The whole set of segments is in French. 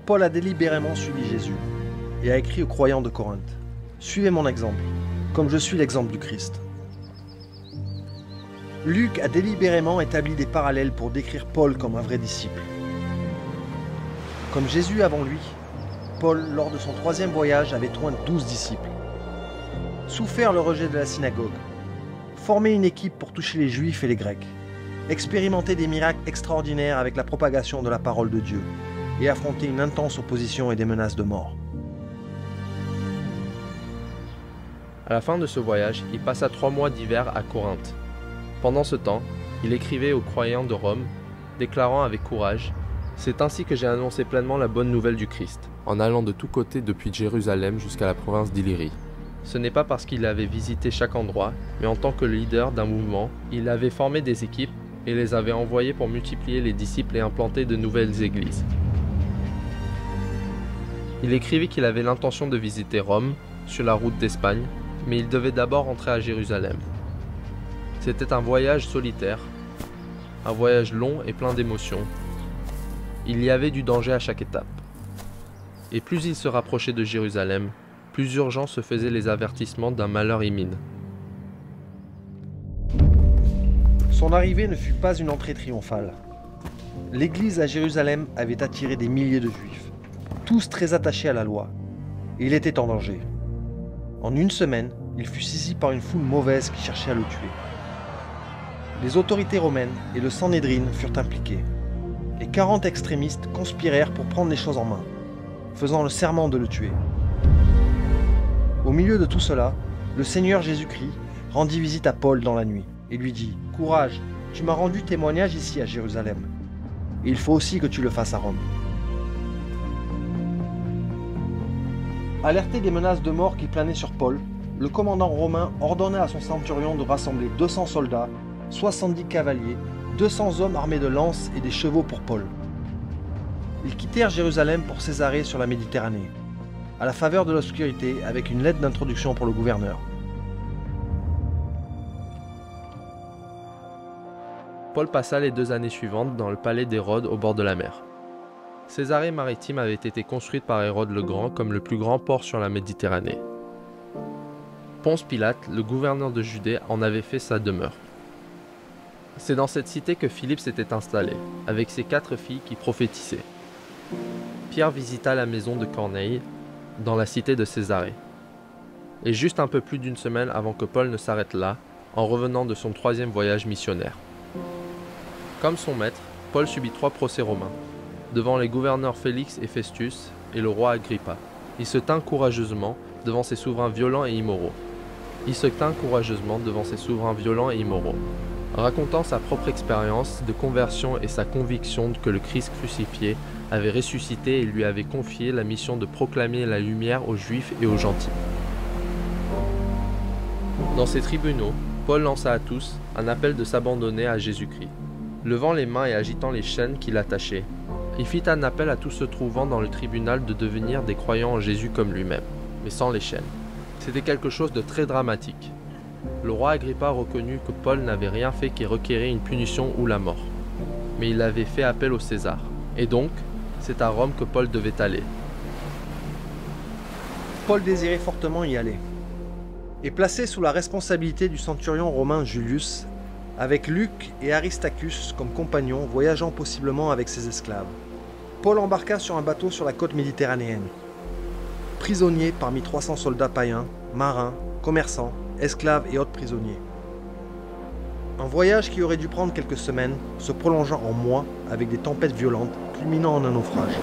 Paul a délibérément suivi Jésus et a écrit aux croyants de Corinthe: « Suivez mon exemple, comme je suis l'exemple du Christ. » Luc a délibérément établi des parallèles pour décrire Paul comme un vrai disciple. Comme Jésus avant lui, Paul, lors de son 3e voyage, avait joint 12 disciples. Souffert le rejet de la synagogue, formé une équipe pour toucher les Juifs et les Grecs, expérimenter des miracles extraordinaires avec la propagation de la parole de Dieu et affronter une intense opposition et des menaces de mort. À la fin de ce voyage, il passa 3 mois d'hiver à Corinthe. Pendant ce temps, il écrivait aux croyants de Rome, déclarant avec courage: « C'est ainsi que j'ai annoncé pleinement la bonne nouvelle du Christ, en allant de tous côtés depuis Jérusalem jusqu'à la province d'Illyrie. » Ce n'est pas parce qu'il avait visité chaque endroit, mais en tant que leader d'un mouvement, il avait formé des équipes et les avait envoyés pour multiplier les disciples et implanter de nouvelles églises. Il écrivit qu'il avait l'intention de visiter Rome, sur la route d'Espagne, mais il devait d'abord rentrer à Jérusalem. C'était un voyage solitaire, un voyage long et plein d'émotions. Il y avait du danger à chaque étape. Et plus il se rapprochait de Jérusalem, plus urgent se faisaient les avertissements d'un malheur imminent. Son arrivée ne fut pas une entrée triomphale. L'église à Jérusalem avait attiré des milliers de Juifs, tous très attachés à la loi, et il était en danger. En une semaine, il fut saisi par une foule mauvaise qui cherchait à le tuer. Les autorités romaines et le Sanhédrin furent impliqués. Les 40 extrémistes conspirèrent pour prendre les choses en main, faisant le serment de le tuer. Au milieu de tout cela, le Seigneur Jésus-Christ rendit visite à Paul dans la nuit et lui dit: « Courage, tu m'as rendu témoignage ici à Jérusalem, et il faut aussi que tu le fasses à Rome. » Alerté des menaces de mort qui planaient sur Paul, le commandant romain ordonna à son centurion de rassembler 200 soldats, 70 cavaliers, 200 hommes armés de lances et des chevaux pour Paul. Ils quittèrent Jérusalem pour Césarée sur la Méditerranée, à la faveur de l'obscurité, avec une lettre d'introduction pour le gouverneur. Paul passa les 2 années suivantes dans le palais d'Hérode au bord de la mer. Césarée maritime avait été construite par Hérode le Grand comme le plus grand port sur la Méditerranée. Ponce Pilate, le gouverneur de Judée, en avait fait sa demeure. C'est dans cette cité que Philippe s'était installé, avec ses 4 filles qui prophétisaient. Pierre visita la maison de Corneille, dans la cité de Césarée. Et juste un peu plus d'une semaine avant que Paul ne s'arrête là, en revenant de son 3e voyage missionnaire. Comme son maître, Paul subit 3 procès romains, devant les gouverneurs Félix et Festus et le roi Agrippa. Il se tint courageusement devant ces souverains violents et immoraux. Racontant sa propre expérience de conversion et sa conviction que le Christ crucifié avait ressuscité et lui avait confié la mission de proclamer la lumière aux Juifs et aux gentils. Dans ces tribunaux, Paul lança à tous un appel de s'abandonner à Jésus-Christ. Levant les mains et agitant les chaînes qui l'attachaient, il fit un appel à tous se trouvant dans le tribunal de devenir des croyants en Jésus comme lui-même, mais sans les chaînes. C'était quelque chose de très dramatique. Le roi Agrippa reconnut que Paul n'avait rien fait qui requérait une punition ou la mort. Mais il avait fait appel au César. Et donc, c'est à Rome que Paul devait aller. Paul désirait fortement y aller. Et placé sous la responsabilité du centurion romain Julius, avec Luc et Aristarchus comme compagnons, voyageant possiblement avec ses esclaves, Paul embarqua sur un bateau sur la côte méditerranéenne. Prisonnier parmi 300 soldats païens, marins, commerçants, esclaves et autres prisonniers. Un voyage qui aurait dû prendre quelques semaines, se prolongeant en mois avec des tempêtes violentes, culminant en un naufrage.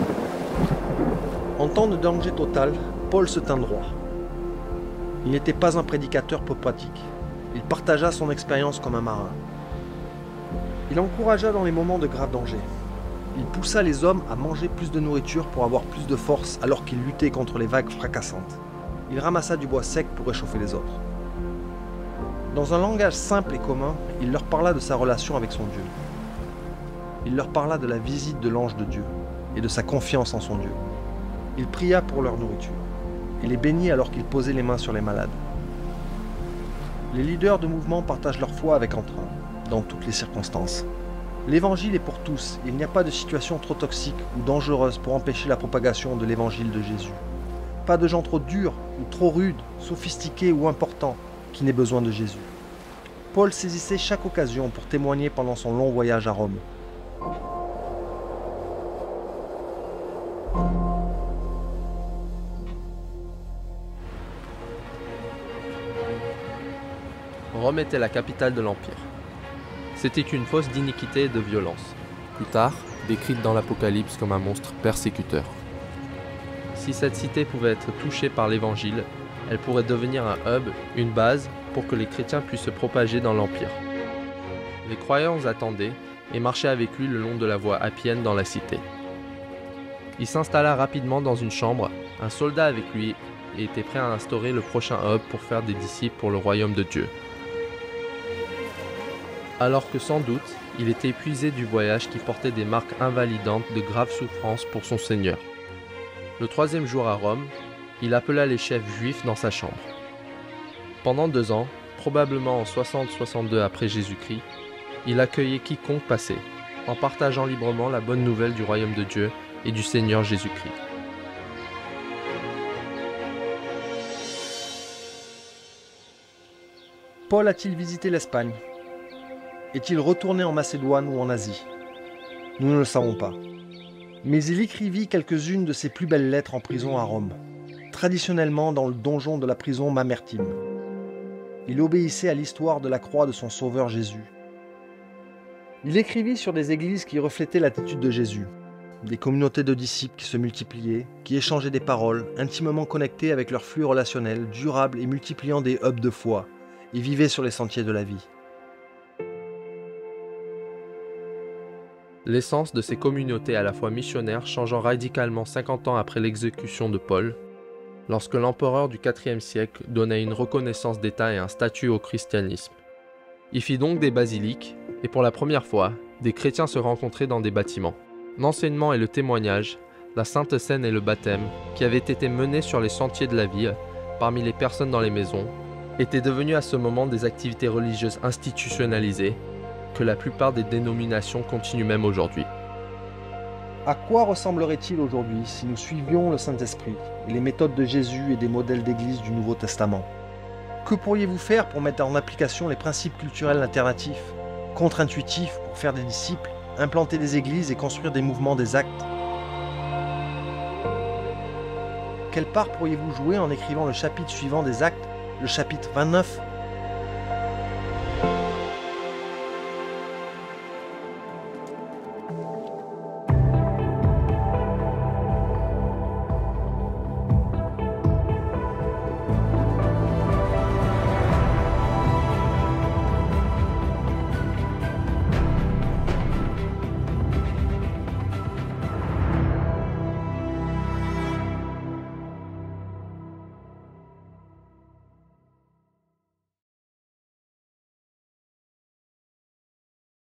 En temps de danger total, Paul se tint droit. Il n'était pas un prédicateur popatique. Il partagea son expérience comme un marin. Il encouragea dans les moments de grave danger. Il poussa les hommes à manger plus de nourriture pour avoir plus de force alors qu'ils luttaient contre les vagues fracassantes. Il ramassa du bois sec pour réchauffer les autres. Dans un langage simple et commun, il leur parla de sa relation avec son Dieu. Il leur parla de la visite de l'ange de Dieu et de sa confiance en son Dieu. Il pria pour leur nourriture et les bénit alors qu'il posait les mains sur les malades. Les leaders de mouvement partagent leur foi avec entrain, dans toutes les circonstances. L'évangile est pour tous, il n'y a pas de situation trop toxique ou dangereuse pour empêcher la propagation de l'évangile de Jésus. Pas de gens trop durs ou trop rudes, sophistiqués ou importants qui n'aient besoin de Jésus. Paul saisissait chaque occasion pour témoigner pendant son long voyage à Rome. Rome était la capitale de l'Empire. C'était une fosse d'iniquité et de violence, plus tard décrite dans l'Apocalypse comme un monstre persécuteur. Si cette cité pouvait être touchée par l'Évangile, elle pourrait devenir un hub, une base, pour que les chrétiens puissent se propager dans l'Empire. Les croyants attendaient et marchaient avec lui le long de la voie appienne dans la cité. Il s'installa rapidement dans une chambre, un soldat avec lui, et était prêt à instaurer le prochain hub pour faire des disciples pour le royaume de Dieu. Alors que sans doute, il était épuisé du voyage qui portait des marques invalidantes de graves souffrances pour son Seigneur. Le 3e jour à Rome, il appela les chefs juifs dans sa chambre. Pendant 2 ans, probablement en 60-62 après Jésus-Christ, il accueillait quiconque passait, en partageant librement la bonne nouvelle du royaume de Dieu et du Seigneur Jésus-Christ. Paul a-t-il visité l'Espagne? Est-il retourné en Macédoine ou en Asie? Nous ne le savons pas. Mais il écrivit quelques-unes de ses plus belles lettres en prison à Rome, traditionnellement dans le donjon de la prison Mamertine. Il obéissait à l'histoire de la croix de son Sauveur Jésus. Il écrivit sur des églises qui reflétaient l'attitude de Jésus, des communautés de disciples qui se multipliaient, qui échangeaient des paroles, intimement connectées avec leur flux relationnel, durable et multipliant des hubs de foi, et vivaient sur les sentiers de la vie. L'essence de ces communautés à la fois missionnaires changeant radicalement 50 ans après l'exécution de Paul, lorsque l'empereur du IVe siècle donna une reconnaissance d'État et un statut au christianisme. Il fit donc des basiliques, et pour la première fois, des chrétiens se rencontraient dans des bâtiments. L'enseignement et le témoignage, la Sainte Seine et le baptême, qui avaient été menés sur les sentiers de la ville, parmi les personnes dans les maisons, étaient devenus à ce moment des activités religieuses institutionnalisées, que la plupart des dénominations continuent même aujourd'hui. À quoi ressemblerait-il aujourd'hui si nous suivions le Saint-Esprit et les méthodes de Jésus et des modèles d'Église du Nouveau Testament? Que pourriez-vous faire pour mettre en application les principes culturels alternatifs, contre-intuitifs pour faire des disciples, implanter des églises et construire des mouvements des actes? Quelle part pourriez-vous jouer en écrivant le chapitre suivant des Actes, le chapitre 29,